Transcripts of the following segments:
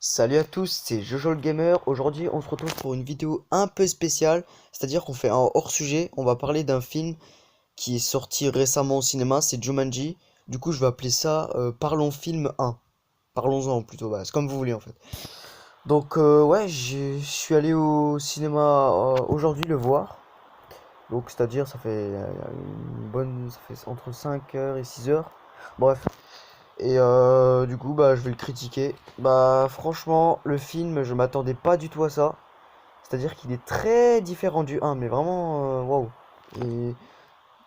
Salut à tous, c'est Jojo le Gamer. Aujourd'hui, on se retrouve pour une vidéo un peu spéciale, c'est-à-dire qu'on fait un hors-sujet. On va parler d'un film qui est sorti récemment au cinéma, c'est Jumanji. Du coup, je vais appeler ça Parlons Film 1. Parlons-en plutôt, bah, c'est comme vous voulez en fait. Donc, ouais, je suis allé au cinéma aujourd'hui le voir. Donc, c'est-à-dire, ça fait une bonne. Ça fait entre 5 heures et 6 heures. Bref. Et du coup, bah, je vais le critiquer. Bah, franchement, le film, je m'attendais pas du tout à ça. C'est-à-dire qu'il est très différent du 1, mais vraiment, waouh. Et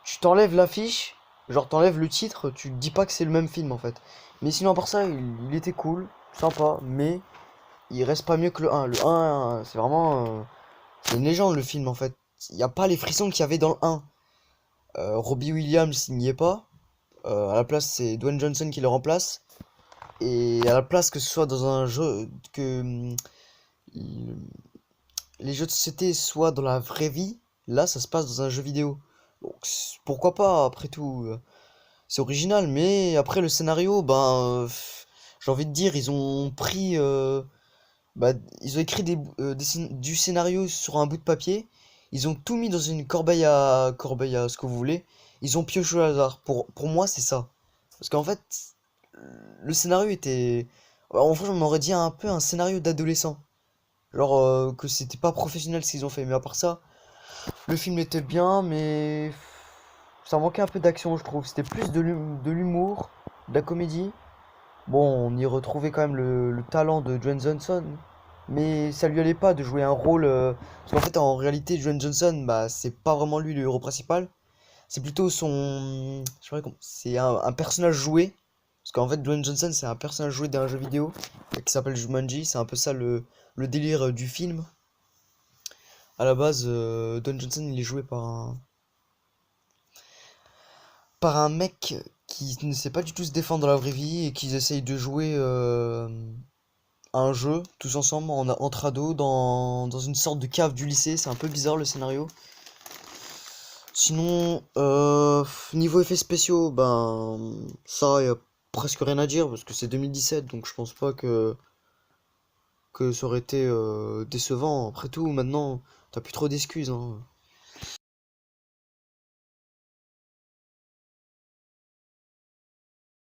tu t'enlèves l'affiche, genre t'enlèves le titre, tu te dis pas que c'est le même film en fait. Mais sinon, à part ça, il était cool, sympa, mais il reste pas mieux que le 1. Le 1, c'est vraiment. C'est une légende le film en fait. Il n'y a pas les frissons qu'il y avait dans le 1. Robbie Williams, il n'y est pas. À la place, c'est Dwayne Johnson qui le remplace. Et à la place que ce soit dans un jeu, que les jeux de société soient dans la vraie vie, là ça se passe dans un jeu vidéo. Donc pourquoi pas, après tout, c'est original, mais après le scénario, j'ai envie de dire, ils ont pris, bah, ils ont écrit du scénario sur un bout de papier, ils ont tout mis dans une corbeille à ce que vous voulez, ils ont pioché au hasard. Pour moi, c'est ça. Parce qu'en fait, le scénario était. En vrai, on aurait dit un peu un scénario d'adolescent. Genre que c'était pas professionnel ce qu'ils ont fait. Mais à part ça, le film était bien, mais ça manquait un peu d'action, je trouve. C'était plus de l'humour, de la comédie. Bon, on y retrouvait quand même le talent de Dwayne Johnson. Mais ça lui allait pas de jouer un rôle. Parce qu'en fait, en réalité, Dwayne Johnson, bah, c'est pas vraiment lui le héros principal. C'est plutôt son. Je sais pas comment. C'est un personnage joué. Parce qu'en fait, Dwayne Johnson, c'est un personnage joué d'un jeu vidéo qui s'appelle Jumanji. C'est un peu ça le délire du film. À la base, Dwayne Johnson, il est joué par un mec qui ne sait pas du tout se défendre dans la vraie vie et qui essaye de jouer à un jeu tous ensemble entre ados dans une sorte de cave du lycée. C'est un peu bizarre le scénario. Sinon, niveau effets spéciaux, ben ça, y a presque rien à dire parce que c'est 2017, donc je pense pas que ça aurait été décevant. Après tout, maintenant, t'as plus trop d'excuses, hein.